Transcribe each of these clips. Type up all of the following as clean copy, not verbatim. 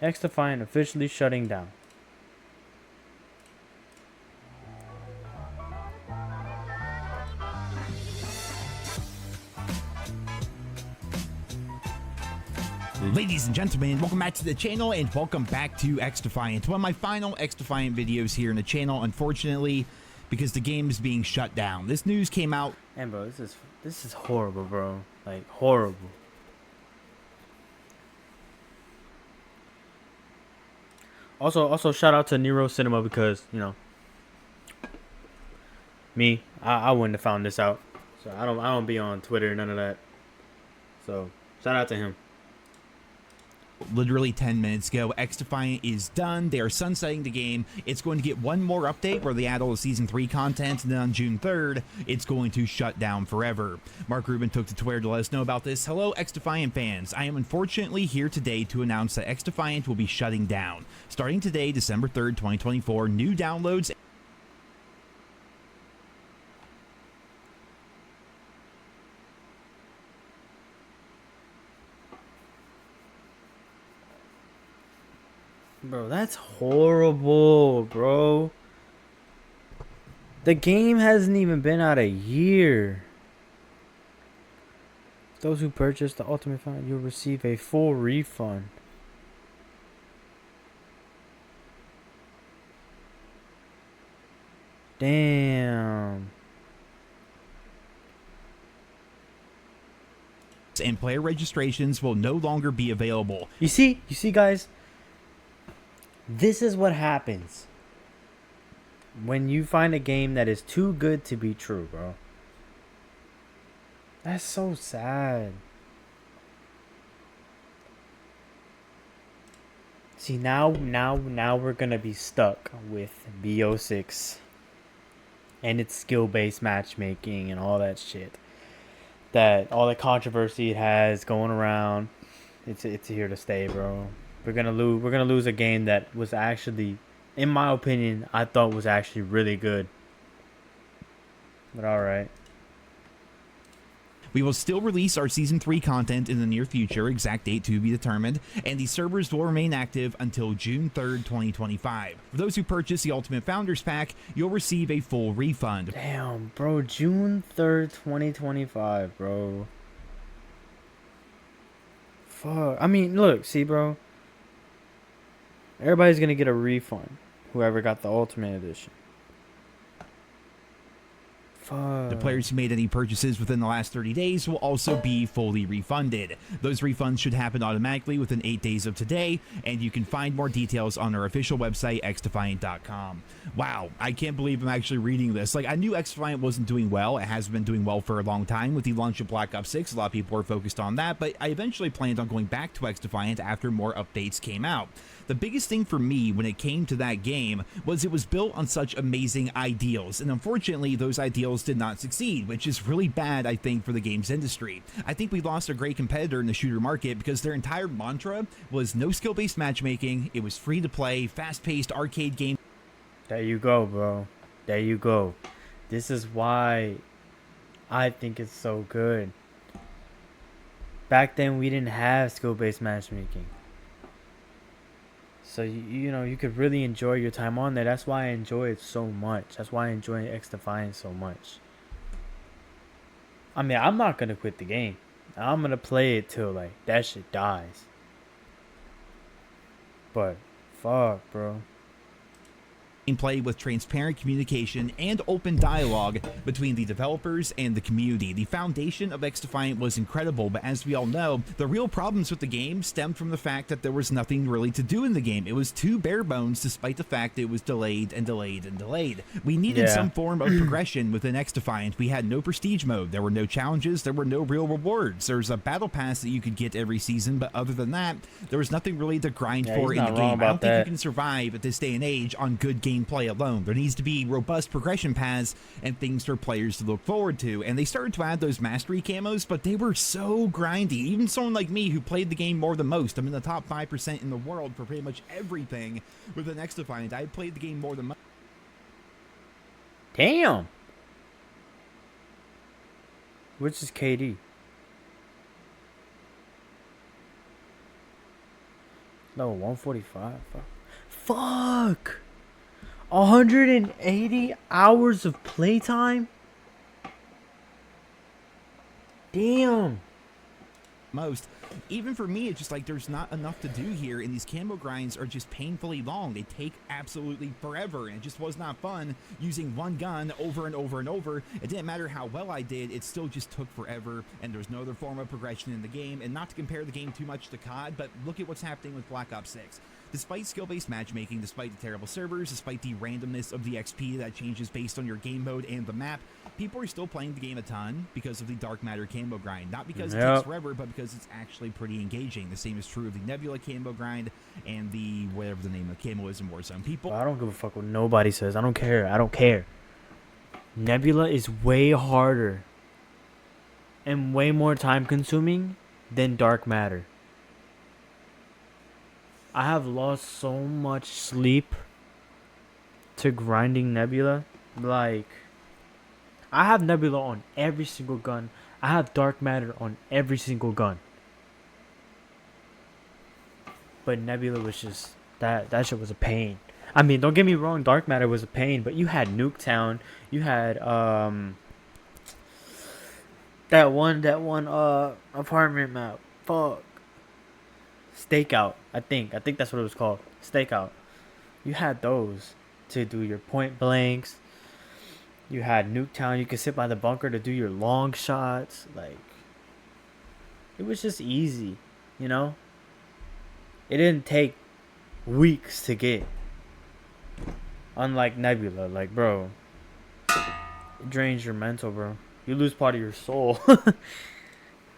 XDefiant officially shutting down. Ladies and gentlemen, welcome back to the channel and welcome back to XDefiant. One of my final XDefiant videos here in the channel, unfortunately, because the game is being shut down. This news came out. And bro, this is horrible, bro. Like horrible. Also shout out to Nero Cinema because, you know, I wouldn't have found this out. So I don't be on Twitter, none of that. So shout out to him. Literally 10 minutes ago, XDefiant is done. They are sunsetting the game. It's going to get one more update where they add all the Season 3 content, and then on June 3rd, it's going to shut down forever. Mark Rubin took to Twitter to let us know about this. Hello, XDefiant fans. I am unfortunately here today to announce that XDefiant will be shutting down. Starting today, December 3rd, 2024, new downloads Bro, that's horrible, bro. The game hasn't even been out a year. Those who purchase the Ultimate Fund, you'll receive a full refund. Damn. and player registrations will no longer be available. You see, guys? This is what happens when you find a game that is too good to be true, bro. That's so sad. See, now we're gonna be stuck with BO6 and its skill-based matchmaking and all that shit. That all the controversy it has going around, it's here to stay, bro. We're gonna lose a game that was actually, in my opinion, I thought was actually really good. But all right. We will still release our Season 3 content in the near future, exact date to be determined, and the servers will remain active until June 3rd, 2025. For those who purchase the Ultimate Founders Pack, you'll receive a full refund. Damn, bro, June 3rd, 2025, bro. Fuck. I mean, look, see, bro. Everybody's gonna get a refund. Whoever got the Ultimate Edition. Fuck. The players who made any purchases within the last 30 days will also be fully refunded. Those refunds should happen automatically within 8 days of today, and you can find more details on our official website, xdefiant.com. Wow, I can't believe I'm actually reading this. Like, I knew XDefiant wasn't doing well. It has been doing well for a long time with the launch of Black Ops 6. A lot of people were focused on that, but I eventually planned on going back to XDefiant after more updates came out. The biggest thing for me when it came to that game was it was built on such amazing ideals, and unfortunately those ideals did not succeed, which is really bad, I think, for the games industry. I think we lost a great competitor in the shooter market because their entire mantra was no skill-based matchmaking, it was free to play, fast-paced arcade game. There you go, bro. There you go. This is why I think it's so good. Back then we didn't have skill-based matchmaking. So, you know, you could really enjoy your time on there. That's why I enjoy it so much. That's why I enjoy XDefiant so much. I mean, I'm not going to quit the game. I'm going to play it till, like, that shit dies. But, fuck, bro. Gameplay with transparent communication and open dialogue between the developers and the community. The foundation of XDefiant was incredible, but as we all know, the real problems with the game stemmed from the fact that there was nothing really to do in the game. It was too bare bones despite the fact it was delayed and delayed and delayed. We needed some form of progression within XDefiant. We had no prestige mode, there were no challenges, there were no real rewards. There was a battle pass that you could get every season, but other than that, there was nothing really to grind for in the game. I don't think you can survive at this day and age on good gameplay alone. There needs to be robust progression paths and things for players to look forward to, and they started to add those mastery camos, but they were so grindy. Even someone like me who played the game more than most, I'm in the top 5% in the world for pretty much everything with the XDefiant. I played the game more than most. Damn. Which is KD? No, 145. Fuck. 180 hours of playtime? Damn. Most. Even for me, it's just like there's not enough to do here, and these camo grinds are just painfully long. They take absolutely forever, and it just was not fun using one gun over and over and over. It didn't matter how well I did, it still just took forever, and there was no other form of progression in the game. And not to compare the game too much to COD, but look at what's happening with Black Ops 6. Despite skill-based matchmaking, despite the terrible servers, despite the randomness of the XP that changes based on your game mode and the map, people are still playing the game a ton because of the Dark Matter camo grind. Not because it takes forever, but because it's actually pretty engaging. The same is true of the Nebula camo grind and the whatever the name of camo is in Warzone. People, I don't give a fuck what nobody says. I don't care. I don't care. Nebula is way harder and way more time consuming than Dark Matter. I have lost so much sleep to grinding Nebula. Like, I have Nebula on every single gun. I have Dark Matter on every single gun. But Nebula was just, that shit was a pain. I mean, don't get me wrong, Dark Matter was a pain, but you had Nuketown, you had that one apartment map. Fuck. Stakeout, I think that's what it was called. Stakeout. You had those to do your point blanks. You had Nuketown. You could sit by the bunker to do your long shots. Like, it was just easy, you know. It didn't take weeks to get. Unlike Nebula, like, bro, it drains your mental, bro. You lose part of your soul.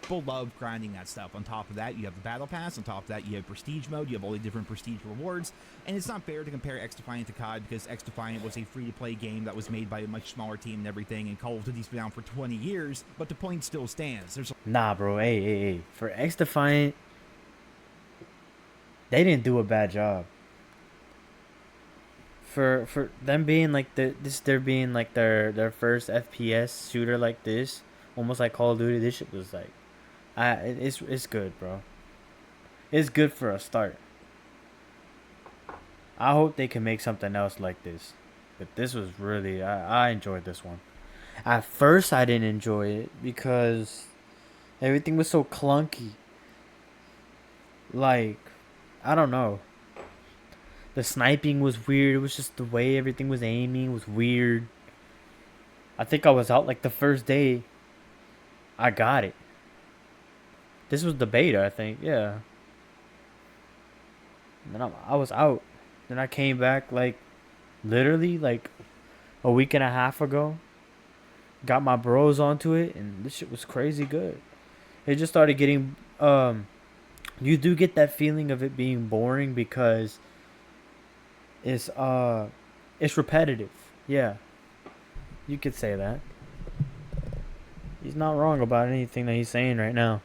people love grinding that stuff. On top of that, you have the battle pass. On top of that, you have prestige mode. You have all the different prestige rewards. And it's not fair to compare XDefiant to COD because XDefiant was a free-to-play game that was made by a much smaller team and everything, and Call of Duty's been out for 20 years, but the point still stands. There's Nah, bro. Hey. For XDefiant, they didn't do a bad job. For them being like there being like their first FPS shooter like this, almost like Call of Duty. This shit was like, it's good, bro. It's good for a start. I hope they can make something else like this, but this was really I enjoyed this one. At first, I didn't enjoy it because everything was so clunky. Like, I don't know. The sniping was weird. It was just the way everything was aiming was weird. I think I was out like the first day I got it. This was the beta, I think. Yeah. And then I was out. Then I came back like literally like a week and a half ago. Got my bros onto it, and this shit was crazy good. It just started getting you do get that feeling of it being boring because it's repetitive. Yeah. You could say that. He's not wrong about anything that he's saying right now.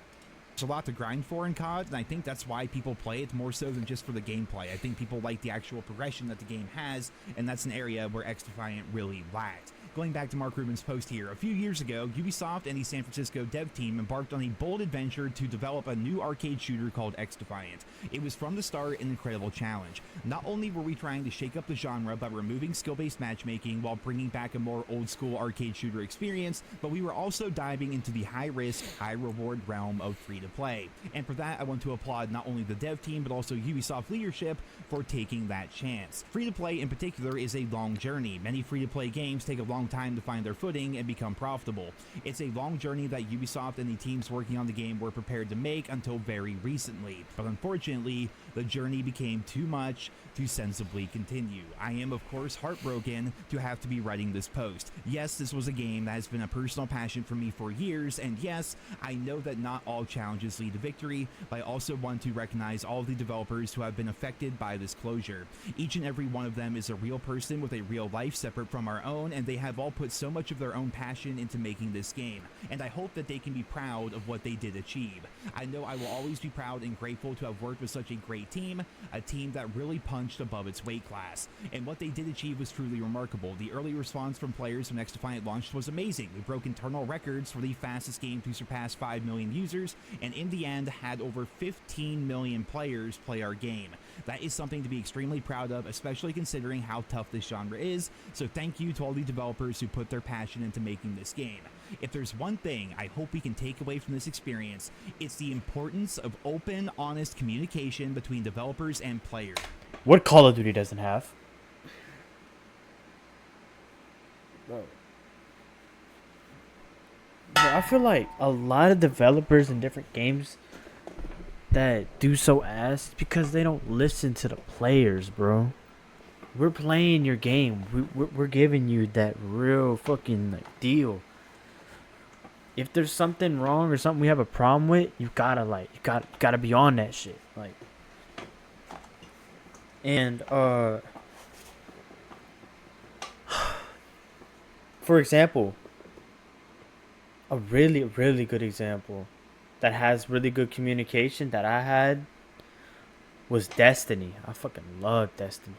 a lot to grind for in COD, and I think that's why people play it more so than just for the gameplay. I think people like the actual progression that the game has, and that's an area where XDefiant really lacked. Going back to Mark Rubin's post here, a few years ago, Ubisoft and the San Francisco dev team embarked on a bold adventure to develop a new arcade shooter called XDefiant. It was from the start an incredible challenge. Not only were we trying to shake up the genre by removing skill-based matchmaking while bringing back a more old-school arcade shooter experience, but we were also diving into the high-risk, high-reward realm of free-to-play. And for that, I want to applaud not only the dev team, but also Ubisoft leadership for taking that chance. Free-to-play in particular is a long journey. Many free-to-play games take a long time to find their footing and become profitable. It's a long journey that Ubisoft and the teams working on the game were prepared to make until very recently. But unfortunately, the journey became too much to sensibly continue. I am, of course, heartbroken to have to be writing this post. Yes, this was a game that has been a personal passion for me for years, and yes, I know that not all challenges lead to victory, but I also want to recognize all of the developers who have been affected by this closure. Each and every one of them is a real person with a real life separate from our own, and they have all put so much of their own passion into making this game, and I hope that they can be proud of what they did achieve. I know I will always be proud and grateful to have worked with such a great team, a team that really punched above its weight class, and what they did achieve was truly remarkable. The early response from players when XDefiant launched was amazing. We broke internal records for the fastest game to surpass 5 million users, and in the end had over 15 million players play our game. That is something to be extremely proud of, especially considering how tough this genre is. So thank you to all the developers who put their passion into making this game. If there's one thing I hope we can take away from this experience, it's the importance of open, honest communication between developers and players. What Call of Duty doesn't have? Bro, I feel like a lot of developers in different games that do so ass because they don't listen to the players, bro. We're playing your game. We're giving you that real fucking like deal. If there's something wrong or something we have a problem with, you gotta be on that shit. Like, and for example, a really good example that has really good communication that I had was Destiny. I fucking love Destiny.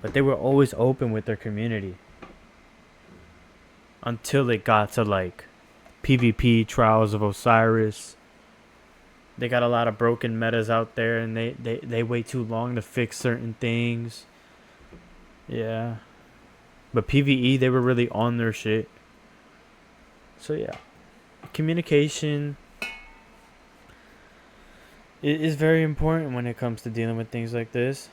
But they were always open with their community. Until it got to like PvP, Trials of Osiris. They got a lot of broken metas out there and they wait too long to fix certain things. Yeah. But PvE, they were really on their shit. So yeah. Communication is very important when it comes to dealing with things like this.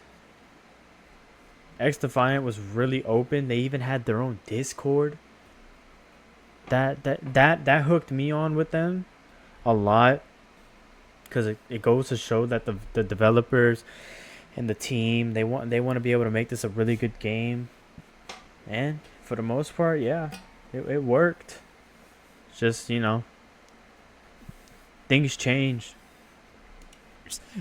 XDefiant was really open. They even had their own Discord. That hooked me on with them a lot, because it goes to show that the developers and the team, they want to be able to make this a really good game. And for the most part, yeah, it worked. Just, you know, things change.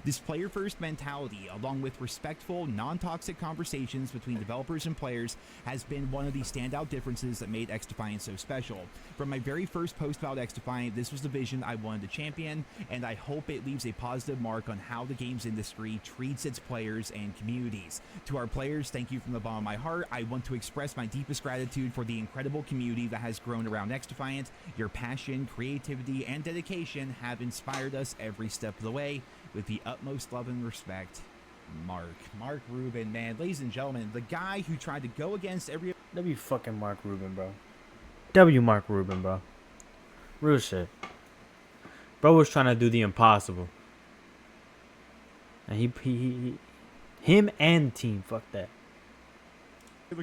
This player-first mentality, along with respectful, non-toxic conversations between developers and players, has been one of the standout differences that made XDefiant so special. From my very first post about XDefiant, this was the vision I wanted to champion, and I hope it leaves a positive mark on how the games industry treats its players and communities. To our players, thank you from the bottom of my heart. I want to express my deepest gratitude for the incredible community that has grown around XDefiant. Your passion, creativity, and dedication have inspired us every step of the way. With the utmost love and respect, Mark Rubin, man. Ladies and gentlemen, the guy who tried to go against every... W fucking Mark Rubin, bro. W Mark Rubin, bro. Real shit. Bro was trying to do the impossible. And him and the team, fuck that.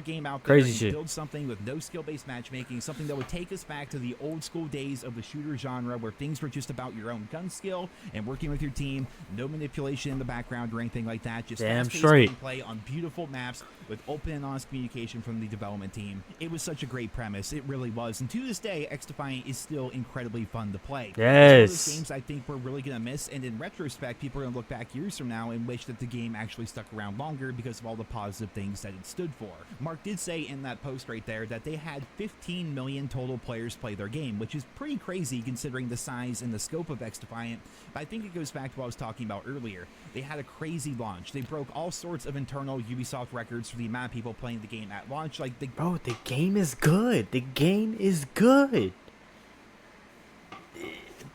Game out there Crazy and shit. Build something with no skill-based matchmaking, something that would take us back to the old school days of the shooter genre, where things were just about your own gun skill and working with your team, no manipulation in the background or anything like that, just damn fast-paced straight gameplay on beautiful maps with open and honest communication from the development team. It was such a great premise, it really was, and to this day, XDefiant is still incredibly fun to play. Yes. It's one of those games I think we're really gonna miss, and in retrospect, people are gonna look back years from now and wish that the game actually stuck around longer because of all the positive things that it stood for. Mark did say in that post right there that they had 15 million total players play their game, which is pretty crazy considering the size and the scope of XDefiant. But I think it goes back to what I was talking about earlier. They had a crazy launch. They broke all sorts of internal Ubisoft records for the amount of people playing the game at launch. Like, bro, the game is good. The game is good.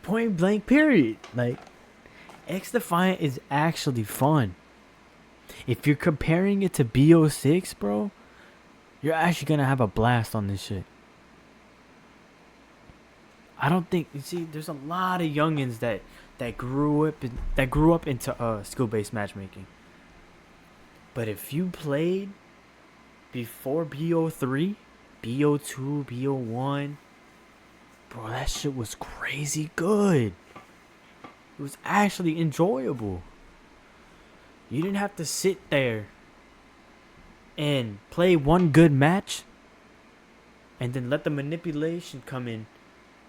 Point blank, period. Like, XDefiant is actually fun. If you're comparing it to BO6, bro, you're actually gonna have a blast on this shit. I don't think, you see, there's a lot of youngins that grew up into skill-based matchmaking. But if you played before BO3, BO2, BO1, bro, that shit was crazy good. It was actually enjoyable. You didn't have to sit there and play one good match and then let the manipulation come in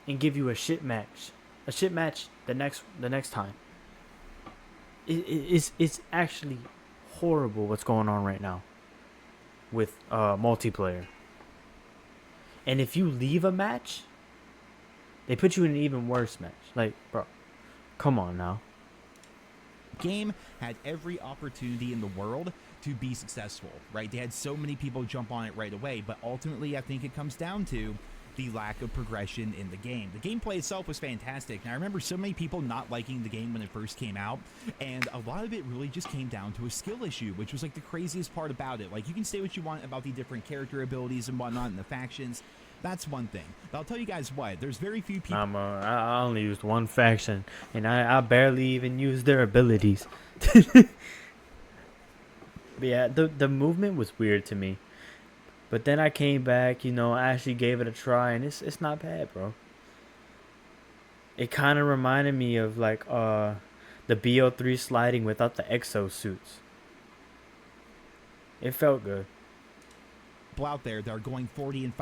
and give you a shit match the next time. It's actually horrible what's going on right now with multiplayer. And if you leave a match, they put you in an even worse match. Like, bro, come on now. Game had every opportunity in the world to be successful, right? They had so many people jump on it right away, but ultimately I think it comes down to the lack of progression in the game. The gameplay itself was fantastic, and I remember so many people not liking the game when it first came out, and a lot of it really just came down to a skill issue, which was like the craziest part about it. Like, you can say what you want about the different character abilities and whatnot and the factions. That's one thing. But I'll tell you guys what, there's very few people... I only used one faction, and I barely even used their abilities. But yeah, the movement was weird to me. But then I came back, you know, I actually gave it a try, and it's not bad, bro. It kind of reminded me of like the BO3 sliding without the exosuits. It felt good. Out there that are going 40-5,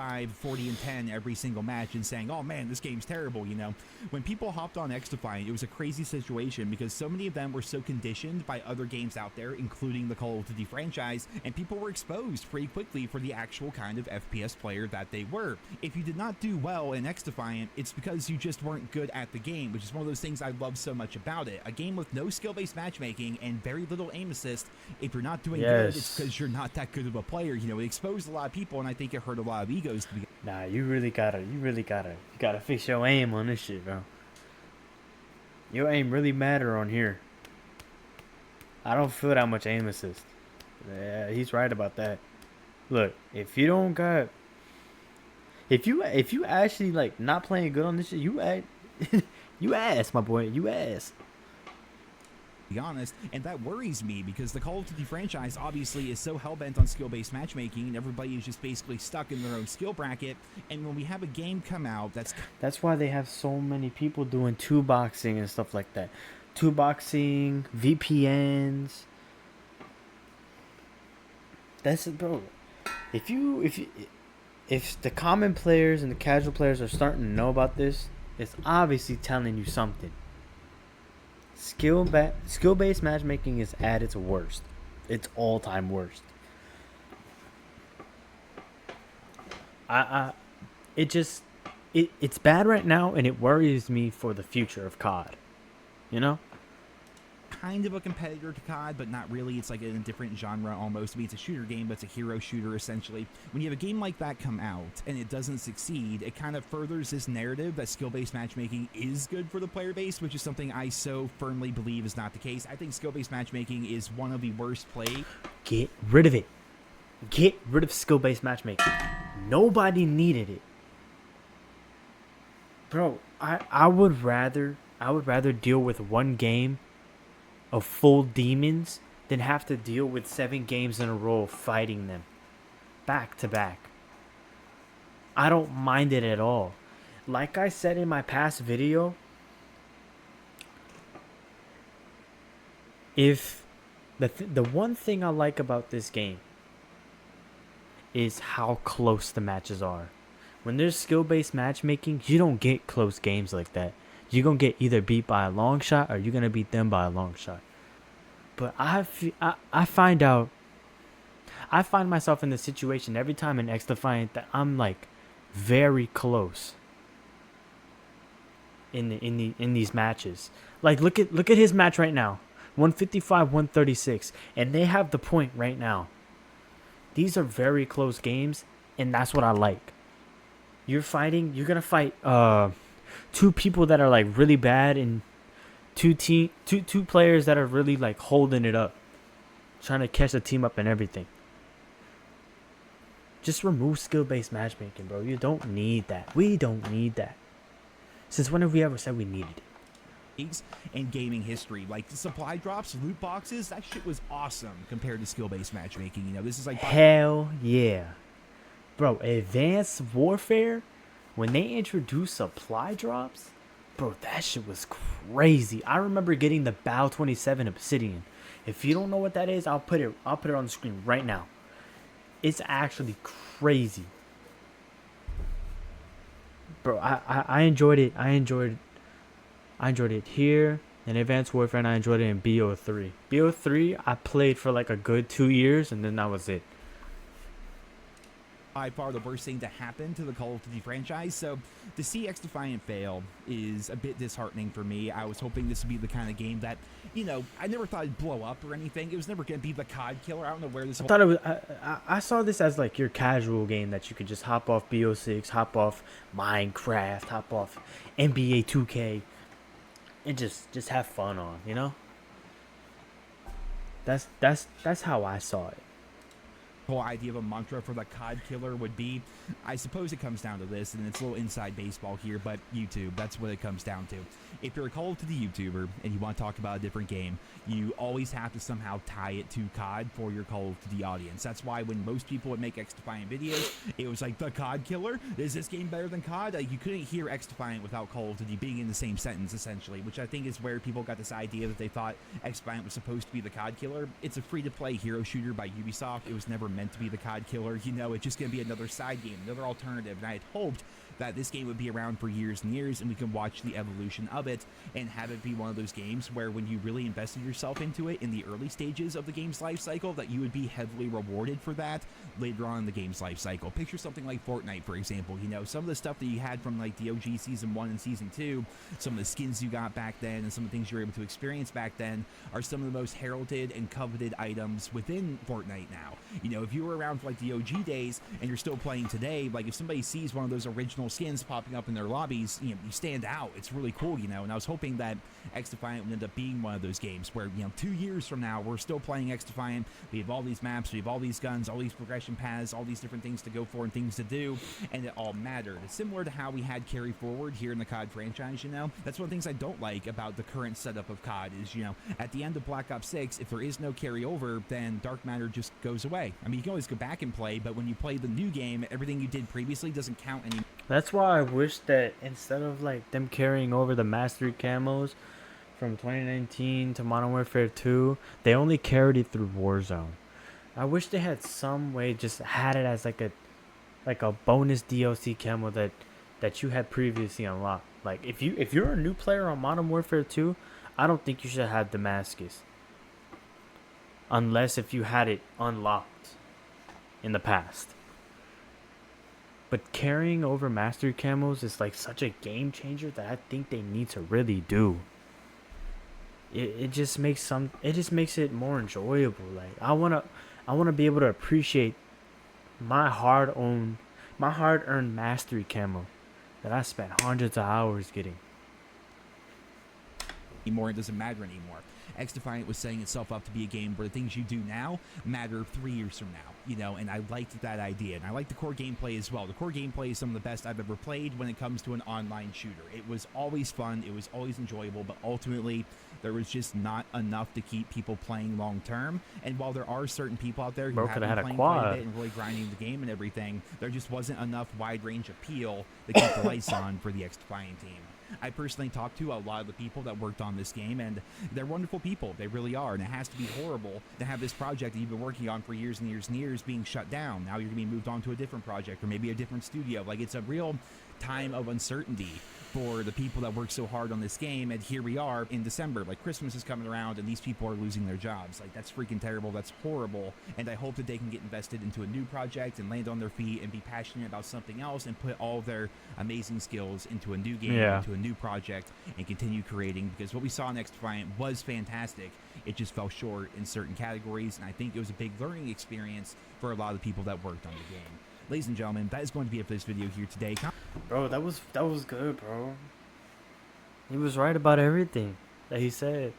40-10 every single match and saying, oh man, this game's terrible. You know, when people hopped on XDefiant, it was a crazy situation because so many of them were so conditioned by other games out there, including the Call of Duty franchise, and people were exposed pretty quickly for the actual kind of FPS player that they were. If you did not do well in XDefiant, it's because you just weren't good at the game, which is one of those things I love so much about it. A game with no skill-based matchmaking and very little aim assist. If you're not doing good, it's because you're not that good of a player. You know, it exposed a lot of people, and I think it hurt a lot of egos to be... Nah, you gotta fix your aim on this shit, bro. Your aim really matter on here. I don't feel that much aim assist. Yeah, he's right about that. Look, if you don't got, if you actually like not playing good on this shit, you ass, my boy, you ass. Be honest, and that worries me because the Call of Duty franchise obviously is so hell-bent on skill-based matchmaking, and everybody is just basically stuck in their own skill bracket. And when we have a game come out that's why they have so many people doing two boxing and stuff like that. Two boxing, VPNs. That's it, bro. If the common players and the casual players are starting to know about this, it's obviously telling you something. Skill-based matchmaking is at its worst. It's all-time worst. It's bad right now, and it worries me for the future of COD. You know? kind of a competitor to COD, but not really. It's like in a different genre almost. I mean, it's a shooter game, but it's a hero shooter essentially. When you have a game like that come out and it doesn't succeed, it kind of furthers this narrative that skill-based matchmaking is good for the player base, which is something I so firmly believe is not the case. I think skill-based matchmaking is one of the worst play. Get rid of it. Get rid of skill-based matchmaking. Nobody needed it. Bro, I would rather deal with one game of full demons than have to deal with 7 games in a row fighting them back to back. I don't mind it at all. Like I said in my past video, if the one thing I like about this game is how close the matches are. When there's skill-based matchmaking, you don't get close games like that. You're going to get either beat by a long shot or you're going to beat them by a long shot. But I find myself in the situation every time in XDefiant that I'm like very close in these matches. Like look at his match right now. 155-136, and they have the point right now. These are very close games, and that's what I like. You're gonna fight 2 people that are like really bad and two players that are really like holding it up, trying to catch the team up and everything. Just remove skill-based matchmaking, bro. You don't need that. We don't need that. Since when have we ever said we needed it? And gaming history, like the supply drops, loot boxes, that shit was awesome compared to skill-based matchmaking. You know, this is like hell yeah. Bro, Advanced Warfare, when they introduced supply drops, bro, that shit was crazy. I remember getting the Bow 27 Obsidian. If you don't know what that is, I'll put it on the screen right now. It's actually crazy. Bro, I enjoyed it. I enjoyed it here in Advanced Warfare, and I enjoyed it in BO3. BO3, I played for like a good 2 years, and then that was it. by far the worst thing to happen to the Call of Duty franchise. So to see XDefiant fail is a bit disheartening for me. I was hoping this would be the kind of game that, you know, I never thought it'd blow up or anything. It was never going to be the COD killer. I don't know where this whole... thought it was. I saw this as like your casual game that you could just hop off BO6, hop off Minecraft, hop off NBA 2K, and just have fun on. You know. That's how I saw it. whole idea of a mantra for the COD killer would be. I suppose it comes down to this, and it's a little inside baseball here, but YouTube, that's what it comes down to. If you're a Call of Duty YouTuber and you want to talk about a different game, you always have to somehow tie it to COD for your Call of Duty audience. That's why when most people would make XDefiant videos, it was like, the COD killer? Is this game better than COD? Like, you couldn't hear XDefiant without Call of Duty being in the same sentence, essentially, which I think is where people got this idea that they thought XDefiant was supposed to be the COD killer. It's a free-to-play hero shooter by Ubisoft. It was never meant to be the COD killer. You know, it's just going to be another side game, another alternative, and I had hoped that this game would be around for years and years, and we can watch the evolution of it and have it be one of those games where when you really invested yourself into it in the early stages of the game's life cycle, that you would be heavily rewarded for that later on in the game's life cycle. Picture something like Fortnite, for example. You know, some of the stuff that you had from like the OG Season 1 and Season 2, some of the skins you got back then, and some of the things you were able to experience back then are some of the most heralded and coveted items within Fortnite now. You know, if you were around for like the OG days and you're still playing today, like if somebody sees one of those original skins popping up in their lobbies, you know, you stand out. It's really cool, you know, and I was hoping that XDefiant would end up being one of those games where, you know, 2 years from now, we're still playing XDefiant. We have all these maps, we have all these guns, all these progression paths, all these different things to go for and things to do, and it all mattered. It's similar to how we had carry forward here in the COD franchise, you know. That's one of the things I don't like about the current setup of COD is, you know, at the end of Black Ops 6, if there is no carryover, then Dark Matter just goes away. I mean, you can always go back and play, but when you play the new game, everything you did previously doesn't count anymore. That's why I wish that instead of like them carrying over the Mastery camos from 2019 to Modern Warfare 2, they only carried it through Warzone. I wish they had some way, just had it as like a bonus DLC camo that you had previously unlocked. Like if you're a new player on Modern Warfare 2, I don't think you should have Damascus. Unless if you had it unlocked in the past. But carrying over Mastery camos is like such a game changer that I think they need to really do. It just makes it more enjoyable. Like I wanna be able to appreciate my hard-earned Mastery camo that I spent hundreds of hours getting. It doesn't matter anymore. XDefiant was setting itself up to be a game where the things you do now matter 3 years from now, you know, and I liked that idea, and I like the core gameplay as well. The core gameplay is some of the best I've ever played when it comes to an online shooter. It was always fun, it was always enjoyable, but ultimately there was just not enough to keep people playing long term. And while there are certain people out there who have been playing quite a bit and really grinding the game and everything, there just wasn't enough wide range appeal to keep the lights on for the XDefiant team. I personally talked to a lot of the people that worked on this game, and they're wonderful people. They really are, and it has to be horrible to have this project that you've been working on for years and years and years being shut down. Now you're going to be moved on to a different project or maybe a different studio. Like, it's a real time of uncertainty for the people that worked so hard on this game, and here we are in December. Like, Christmas is coming around and these people are losing their jobs. Like, that's freaking terrible. That's horrible. And I hope that they can get invested into a new project and land on their feet and be passionate about something else and put all of their amazing skills into a new game, into a new project, and continue creating, because what we saw in XDefiant was fantastic. It just fell short in certain categories, and I think it was a big learning experience for a lot of the people that worked on the game. Ladies and gentlemen, that is going to be it for this video here today. Bro, that was good, bro. He was right about everything that he said.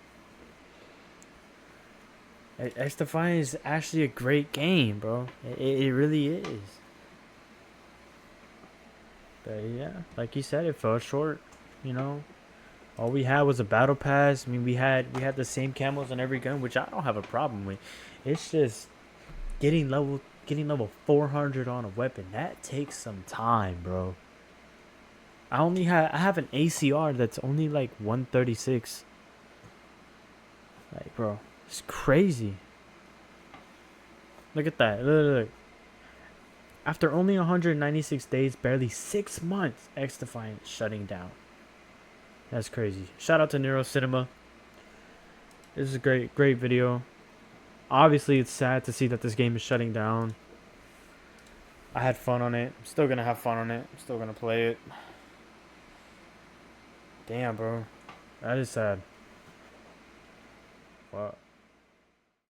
XDefiant is actually a great game, bro. It really is. But yeah, like he said, it fell short. You know, all we had was a battle pass. I mean, we had the same camos on every gun, which I don't have a problem with. It's just getting level 400 on a weapon. That takes some time, bro. I have an ACR that's only like 136. Like, bro, it's crazy. Look at that. Look. After only 196 days, barely 6 months, XDefiant shutting down. That's crazy. Shout out to Nero Cinema. This is a great video. Obviously, it's sad to see that this game is shutting down. I had fun on it. I'm still gonna have fun on it. I'm still gonna play it. Damn, bro. That is sad. Fuck.